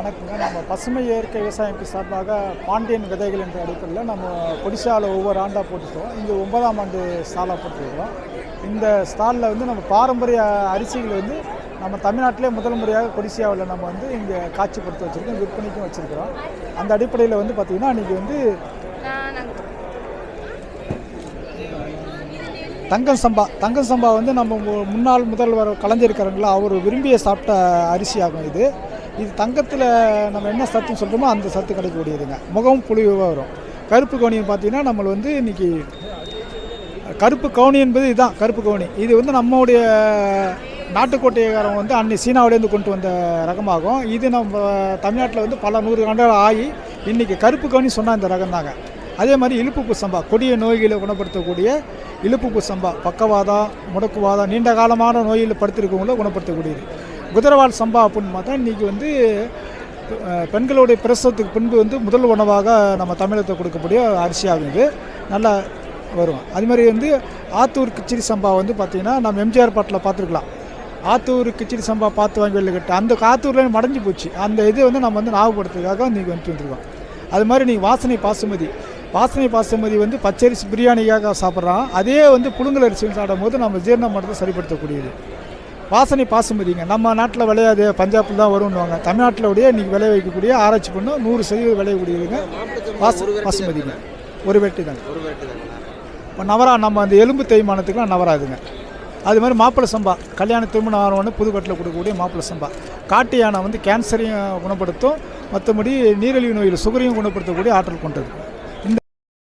வணக்கங்க. நம்ம பசுமை இயற்கை விவசாயத்துக்கு சார்பாக பாண்டியன் விதைகள் என்ற அடிப்படையில் நம்ம கொடிசாலை ஒவ்வொரு ஆண்டாக போட்டுட்டோம். இங்கே 9ஆம் ஆண்டு ஸ்டாலாக போட்டுருக்கிறோம். இந்த ஸ்டாலில் வந்து நம்ம பாரம்பரிய அரிசிகள் வந்து நம்ம தமிழ்நாட்டிலே முதல் முறையாக கொடிசியாவில் நம்ம வந்து இங்கே காட்சிப்படுத்தி வச்சுருக்கோம், விற்பனைக்கும் வச்சுருக்கிறோம். அந்த அடிப்படையில் வந்து பார்த்திங்கன்னா இன்றைக்கி வந்து தங்கம் சம்பா வந்து நம்ம முன்னாள் முதல்வர் கலைஞருக்காரங்களா அவர் விரும்பிய சாப்பிட்ட அரிசியாகும். இது தங்கத்தில் நம்ம என்ன சத்துன்னு சொல்கிறோமோ அந்த சத்து கிடைக்கக்கூடியதுங்க. முகம் புளிவாக வரும். கருப்பு கவுனின்னு பார்த்தீங்கன்னா நம்மளை வந்து இன்றைக்கி கருப்பு கவுனி என்பது இதுதான் கருப்பு கவுனி. இது வந்து நம்மளுடைய நாட்டுக்கோட்டைக்காரங்க வந்து அன்னை சீனாவிலேருந்து கொண்டு வந்த ரகமாகும். இது நம்ம தமிழ்நாட்டில் வந்து பல 100 ஆண்டுகள் ஆகி இன்றைக்கி கருப்பு கவுனி சொன்னால் இந்த ரகம் தாங்க. அதே மாதிரி இலுப்புப்பு சம்பா, கொடிய நோய்களை குணப்படுத்தக்கூடிய இலுப்புப்பு சம்பா, பக்கவாதம், முடக்குவாதம், நீண்ட காலமான நோயில் படுத்திருக்கவங்கள குணப்படுத்தக்கூடியது. குதிரவால் சம்பா அப்படின்னு பார்த்தா இன்றைக்கி வந்து பெண்களுடைய பிரசவத்துக்கு பின்பு வந்து முதல் உணவாக நம்ம தமிழகத்தில் கொடுக்கக்கூடிய அரிசியாகும். இது நல்லா வரும். அதுமாதிரி வந்து ஆத்தூர் கிச்சடி சம்பா வந்து பார்த்திங்கன்னா நம்ம எம்ஜிஆர் பாட்டில் பார்த்துருக்கலாம். ஆத்தூர் கிச்சடி சம்பா பார்த்து வாங்கி வெளில கட்ட அந்த ஆத்தூரில் மடைஞ்சு போச்சு. அந்த இது வந்து நம்ம வந்து ஞாபகப்படுத்துறதுக்காக இன்றைக்கி வந்துருக்கோம். அது மாதிரி நீங்கள் வாசனை பாசுமதி வந்து பச்சரிசி பிரியாணிக்காக சாப்பிட்றோம். அதே வந்து புழுங்கல் அரிசின்னு சாப்பிடும் போது நம்ம ஜீரண மட்டத்தை சரிப்படுத்தக்கூடியது. வாசனை பாசுமதிங்க நம்ம நாட்டில் விளையாது, பஞ்சாபில் தான் வரும்னுவாங்க. தமிழ்நாட்டில் உடைய இன்றைக்கி விளைய வைக்கக்கூடிய ஆராய்ச்சி பண்ண 100% விளையக்கூடியதுங்க பாசுமதிங்க. ஒரு வெட்டி தாங்க. இப்போ நவரா நம்ம அந்த எலும்பு தேய்மானத்துக்குலாம் நவராதுங்க. அது மாதிரி மாப்பிள்ளை சம்பா, கல்யாண திருமணம் ஆரம்பம்னு புதுக்கட்டில் கொடுக்கக்கூடிய மாப்பிள்ளை சம்பா. காட்டு யானை வந்து கேன்சரையும் குணப்படுத்தும், மற்றபடி நீரிழிவு நோயில் சுகரையும் குணப்படுத்தக்கூடிய ஆற்றல் கொண்டது.